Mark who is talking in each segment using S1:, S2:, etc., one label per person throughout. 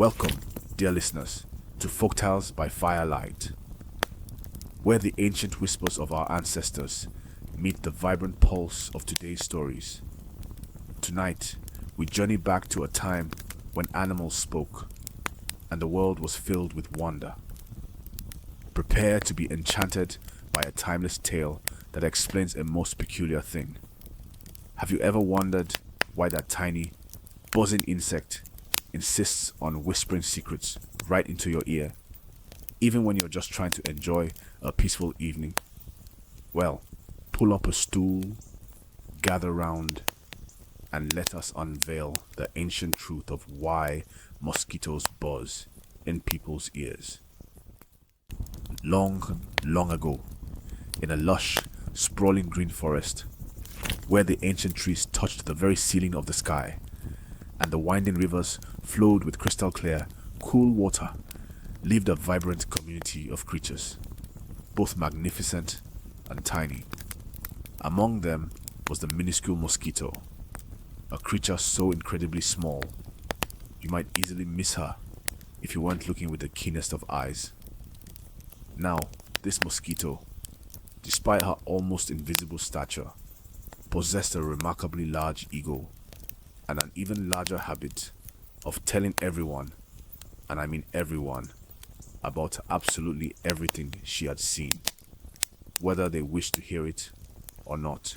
S1: Welcome, dear listeners, to Folktales by Firelight, where the ancient whispers of our ancestors meet the vibrant pulse of today's stories. Tonight, we journey back to a time when animals spoke and the world was filled with wonder. Prepare to be enchanted by a timeless tale that explains a most peculiar thing. Have you ever wondered why that tiny, buzzing insect insists on whispering secrets right into your ear, even when you're just trying to enjoy a peaceful evening? Well, pull up a stool, gather round, and let us unveil the ancient truth of why mosquitoes buzz in people's ears. Long, long ago, in a lush, sprawling green forest, where the ancient trees touched the very ceiling of the sky, and the winding rivers flowed with crystal clear, cool water, lived a vibrant community of creatures, both magnificent and tiny. Among them was the minuscule mosquito, a creature so incredibly small, you might easily miss her if you weren't looking with the keenest of eyes. Now, this mosquito, despite her almost invisible stature, possessed a remarkably large ego and an even larger habit of telling everyone, and I mean everyone, about absolutely everything she had seen, whether they wished to hear it or not.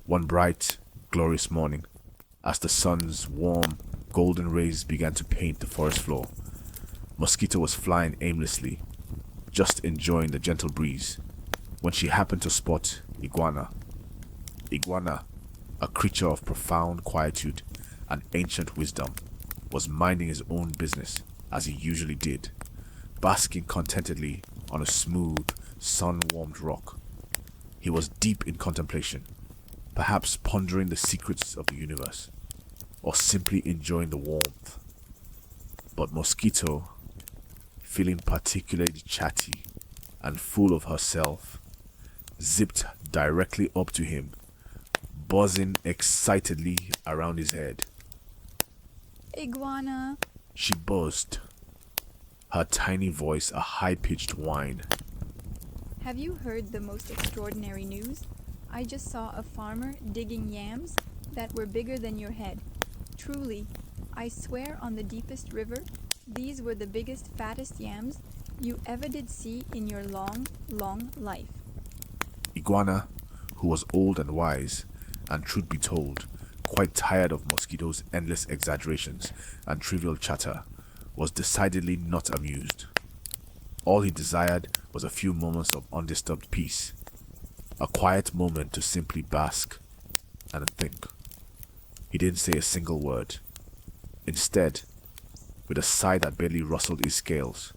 S1: One bright, glorious morning, as the sun's warm, golden rays began to paint the forest floor, Mosquito was flying aimlessly, just enjoying the gentle breeze, when she happened to spot Iguana. Iguana, a creature of profound quietude and ancient wisdom, was minding his own business as he usually did, basking contentedly on a smooth, sun-warmed rock. He was deep in contemplation, perhaps pondering the secrets of the universe, or simply enjoying the warmth. But Mosquito, feeling particularly chatty and full of herself, zipped directly up to him, buzzing excitedly around his head.
S2: Iguana.
S1: She buzzed, her tiny voice a high-pitched whine.
S2: Have you heard the most extraordinary news? I just saw a farmer digging yams that were bigger than your head. Truly, I swear on the deepest river, these were the biggest, fattest yams you ever did see in your long, long life.
S1: Iguana, who was old and wise, and truth be told, quite tired of Mosquito's endless exaggerations and trivial chatter, was decidedly not amused. All he desired was a few moments of undisturbed peace, a quiet moment to simply bask and think. He didn't say a single word. Instead, with a sigh that barely rustled his scales,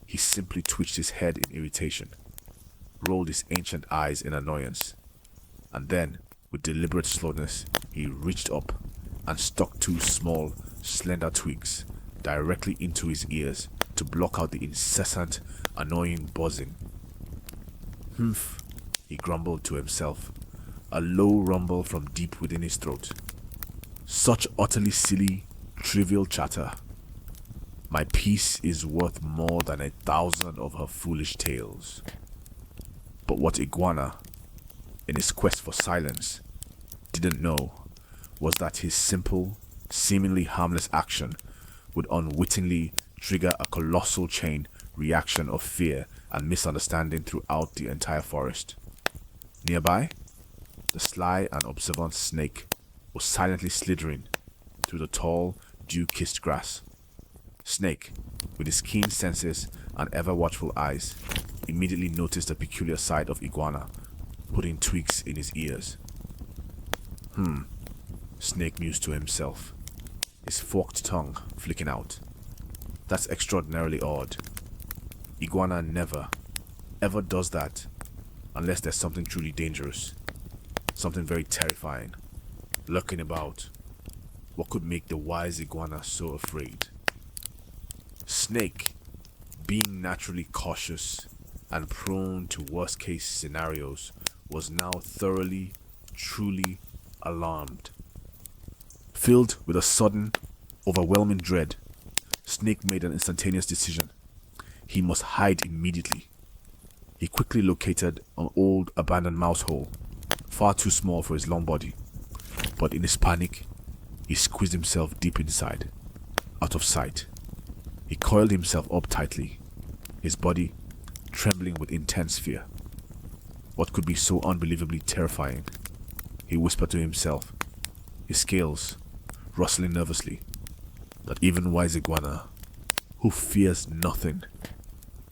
S1: he simply twitched his head in irritation, rolled his ancient eyes in annoyance, and then, with deliberate slowness, he reached up and stuck two small, slender twigs directly into his ears to block out the incessant, annoying buzzing. Humph, he grumbled to himself, a low rumble from deep within his throat. Such utterly silly, trivial chatter. My peace is worth more than 1,000 of her foolish tales. But what Iguana, in his quest for silence, didn't know was that his simple, seemingly harmless action would unwittingly trigger a colossal chain reaction of fear and misunderstanding throughout the entire forest. Nearby, the sly and observant snake was silently slithering through the tall, dew-kissed grass. Snake, with his keen senses and ever-watchful eyes, immediately noticed the peculiar side of Iguana, putting twigs in his ears. Snake mused to himself, his forked tongue flicking out. That's extraordinarily odd. Iguana never, ever does that unless there's something truly dangerous, something very terrifying, lurking about. What could make the wise Iguana so afraid? Snake, being naturally cautious and prone to worst-case scenarios, was now thoroughly, truly alarmed. Filled with a sudden, overwhelming dread, Snake made an instantaneous decision. He must hide immediately. He quickly located an old abandoned mouse hole, far too small for his long body. But in his panic, he squeezed himself deep inside, out of sight. He coiled himself up tightly, his body trembling with intense fear. What could be so unbelievably terrifying? He whispered to himself, his scales rustling nervously, that even wise iguana, who fears nothing,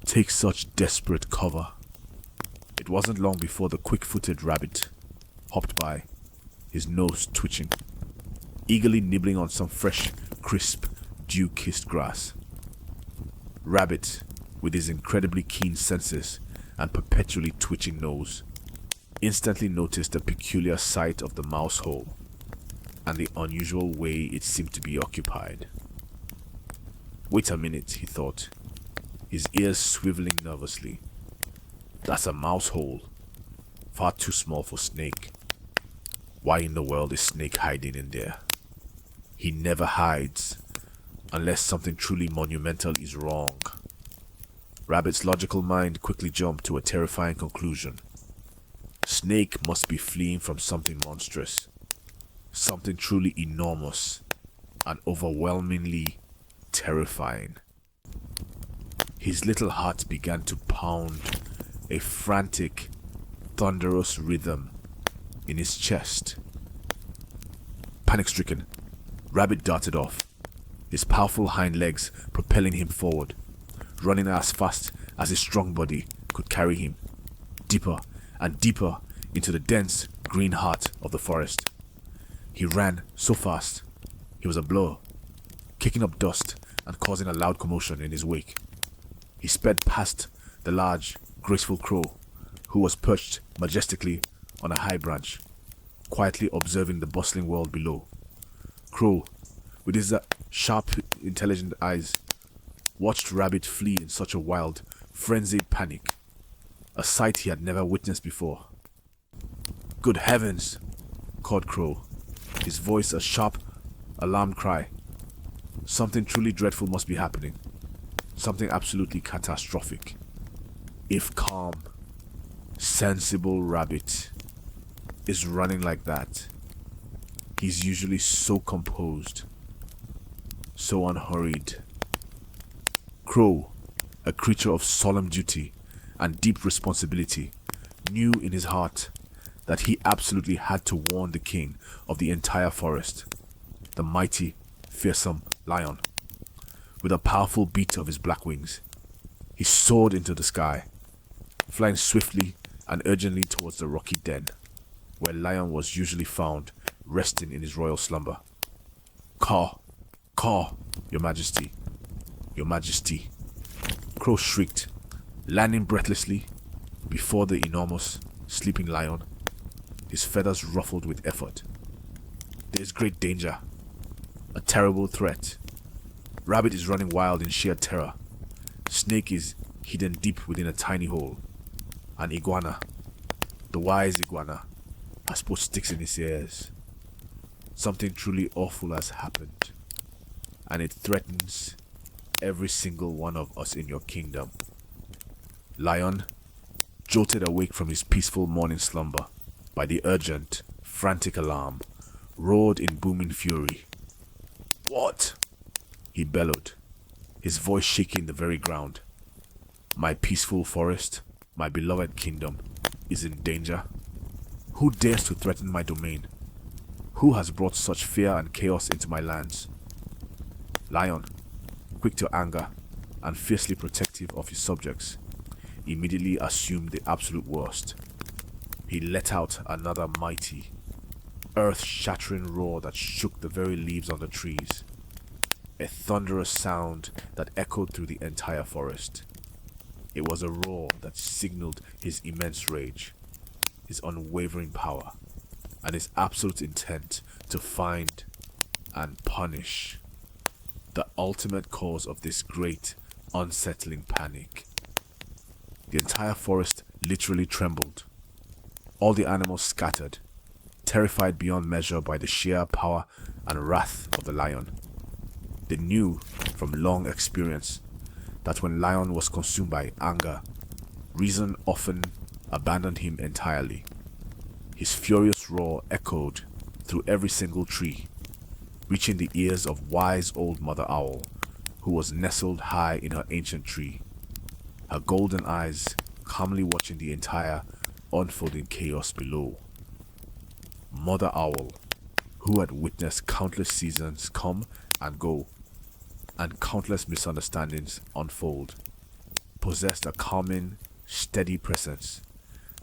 S1: takes such desperate cover. It wasn't long before the quick-footed rabbit hopped by, his nose twitching, eagerly nibbling on some fresh, crisp, dew-kissed grass. Rabbit, with his incredibly keen senses and perpetually twitching nose, instantly noticed the peculiar sight of the mouse hole and the unusual way it seemed to be occupied. Wait a minute, he thought, his ears swiveling nervously. That's a mouse hole, far too small for Snake. Why in the world is Snake hiding in there? He never hides, unless something truly monumental is wrong. Rabbit's logical mind quickly jumped to a terrifying conclusion. Snake must be fleeing from something monstrous, something truly enormous and overwhelmingly terrifying. His little heart began to pound, a frantic, thunderous rhythm in his chest. Panic-stricken, Rabbit darted off, his powerful hind legs propelling him forward, running as fast as his strong body could carry him, deeper and deeper into the dense green heart of the forest. He ran so fast, he was a blur, kicking up dust and causing a loud commotion in his wake. He sped past the large, graceful crow, who was perched majestically on a high branch, quietly observing the bustling world below. Crow, with his sharp, intelligent eyes, watched Rabbit flee in such a wild, frenzied panic, a sight he had never witnessed before. "Good heavens!" called Crow, his voice a sharp, alarmed cry. Something truly dreadful must be happening. Something absolutely catastrophic. If calm, sensible Rabbit is running like that, he's usually so composed, so unhurried. Crow, a creature of solemn duty and deep responsibility, knew in his heart that he absolutely had to warn the king of the entire forest, the mighty, fearsome lion. With a powerful beat of his black wings, he soared into the sky, flying swiftly and urgently towards the rocky den, where Lion was usually found resting in his royal slumber. "Caw, caw, your majesty, your majesty," Crow shrieked, landing breathlessly before the enormous, sleeping lion, his feathers ruffled with effort. "There is great danger, a terrible threat. Rabbit is running wild in sheer terror. Snake is hidden deep within a tiny hole. An iguana, the wise iguana, has put sticks in his ears. Something truly awful has happened, and it threatens every single one of us in your kingdom." Lion, jolted awake from his peaceful morning slumber by the urgent, frantic alarm, roared in booming fury. "What?" he bellowed, his voice shaking the very ground. "My peaceful forest, my beloved kingdom, is in danger? Who dares to threaten my domain? Who has brought such fear and chaos into my lands?" Lion, quick to anger and fiercely protective of his subjects, immediately assumed the absolute worst. He let out another mighty, earth-shattering roar that shook the very leaves on the trees, a thunderous sound that echoed through the entire forest. It was a roar that signaled his immense rage, his unwavering power, and his absolute intent to find and punish the ultimate cause of this great, unsettling panic. The entire forest literally trembled. All the animals scattered, terrified beyond measure by the sheer power and wrath of the lion. They knew from long experience that when Lion was consumed by anger, reason often abandoned him entirely. His furious roar echoed through every single tree, reaching the ears of wise old Mother Owl, who was nestled high in her ancient tree, her golden eyes calmly watching the entire unfolding chaos below. Mother Owl, who had witnessed countless seasons come and go, and countless misunderstandings unfold, possessed a calming, steady presence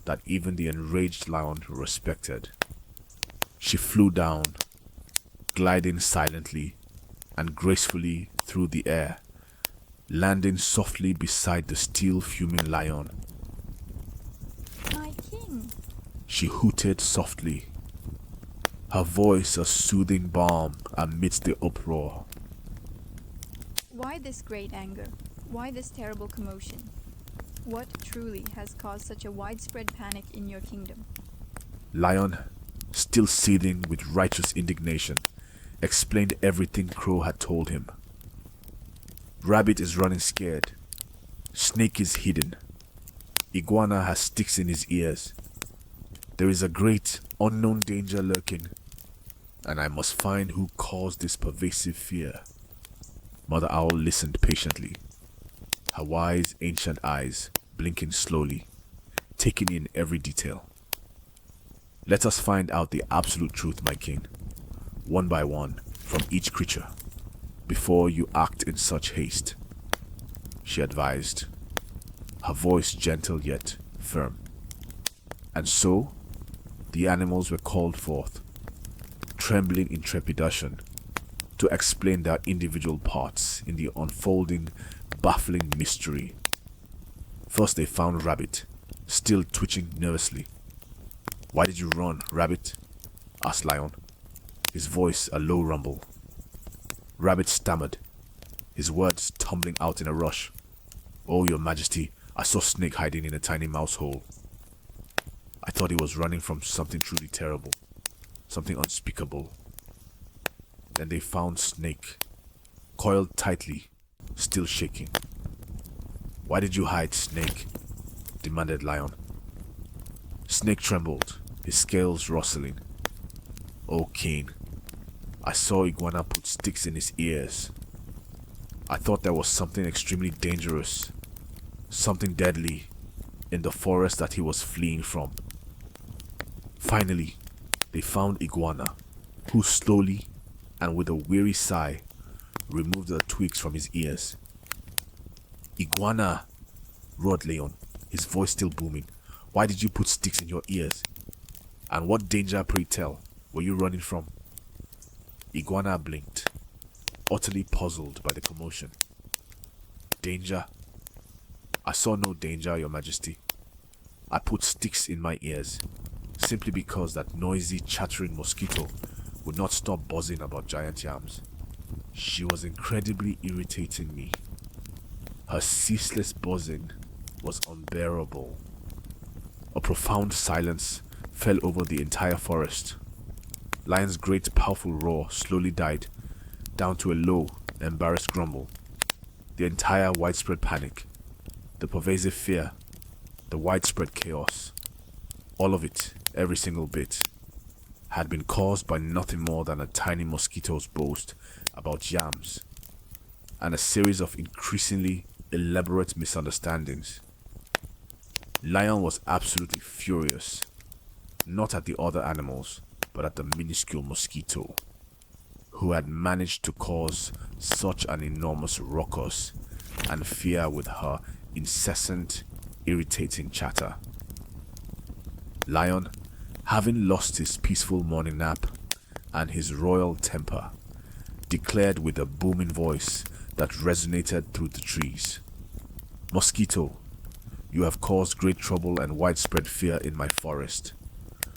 S1: that even the enraged lion respected. She flew down, gliding silently and gracefully through the air, landing softly beside the still fuming lion.
S2: My king!
S1: She hooted softly, her voice a soothing balm amidst the uproar.
S2: Why this great anger? Why this terrible commotion? What truly has caused such a widespread panic in your kingdom?
S1: Lion, still seething with righteous indignation, explained everything Crow had told him. Rabbit is running scared. Snake is hidden. Iguana has sticks in his ears. There is a great unknown danger lurking, and I must find who caused this pervasive fear. Mother Owl listened patiently, her wise ancient eyes blinking slowly, taking in every detail. Let us find out the absolute truth, my king, one by one, from each creature, before you act in such haste, she advised, her voice gentle yet firm. And so, the animals were called forth, trembling in trepidation, to explain their individual parts in the unfolding, baffling mystery. First they found Rabbit, still twitching nervously. "Why did you run, Rabbit?" asked Lion, his voice a low rumble. Rabbit stammered, his words tumbling out in a rush. "Oh, your majesty, I saw Snake hiding in a tiny mouse hole. I thought he was running from something truly terrible, something unspeakable." Then they found Snake, coiled tightly, still shaking. "Why did you hide, Snake?" demanded Lion. Snake trembled, his scales rustling. "Oh, king, I saw Iguana put sticks in his ears. I thought there was something extremely dangerous, something deadly, in the forest that he was fleeing from." Finally, they found Iguana, who slowly and with a weary sigh removed the twigs from his ears. "Iguana!" roared Leon, his voice still booming. "Why did you put sticks in your ears? And what danger, pray tell, were you running from?" Iguana blinked, utterly puzzled by the commotion. "Danger? I saw no danger, your majesty. I put sticks in my ears, simply because that noisy, chattering mosquito would not stop buzzing about giant yams. She was incredibly irritating me. Her ceaseless buzzing was unbearable." A profound silence fell over the entire forest. Lion's great powerful roar slowly died down to a low, embarrassed grumble. The entire widespread panic, the pervasive fear, the widespread chaos, all of it, every single bit, had been caused by nothing more than a tiny mosquito's boast about yams and a series of increasingly elaborate misunderstandings. Lion was absolutely furious, not at the other animals, but at the minuscule mosquito, who had managed to cause such an enormous ruckus and fear with her incessant, irritating chatter. Lion, having lost his peaceful morning nap and his royal temper, declared with a booming voice that resonated through the trees, "Mosquito, you have caused great trouble and widespread fear in my forest,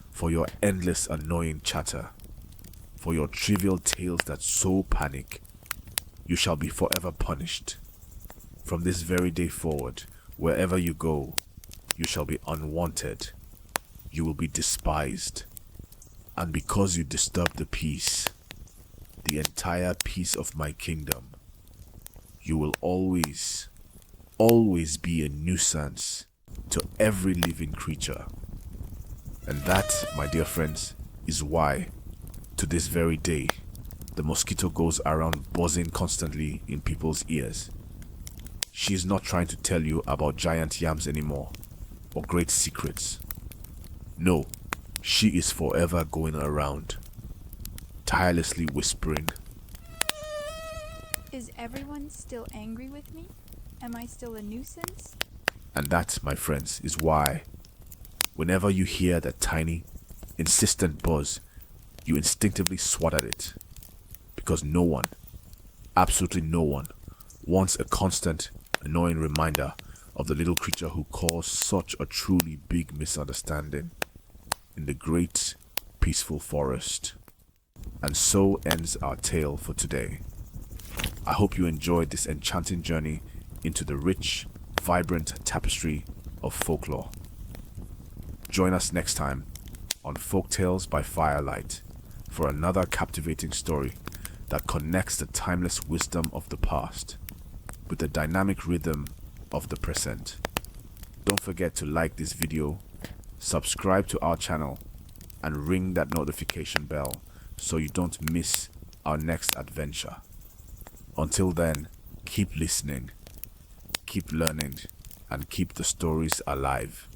S1: for your endless annoying chatter, for your trivial tales that sow panic. You shall be forever punished. From this very day forward, wherever you go, you shall be unwanted. You will be despised. And because you disturb the peace, the entire peace of my kingdom, you will always, always be a nuisance to every living creature. And that, my dear friends, is why, to this very day, the mosquito goes around buzzing constantly in people's ears. She is not trying to tell you about giant yams anymore, or great secrets. No, she is forever going around, tirelessly whispering.
S2: Is everyone still angry with me? Am I still a nuisance?
S1: And that, my friends, is why, whenever you hear that tiny, insistent buzz, you instinctively swat at it. Because no one, absolutely no one, wants a constant, annoying reminder of the little creature who caused such a truly big misunderstanding in the great, peaceful forest. And so ends our tale for today. I hope you enjoyed this enchanting journey into the rich, vibrant tapestry of folklore. Join us next time on Folktales by Firelight for another captivating story that connects the timeless wisdom of the past with the dynamic rhythm of the present. Don't forget to like this video, subscribe to our channel, and ring that notification bell so you don't miss our next adventure. Until then, keep listening, keep learning, and keep the stories alive.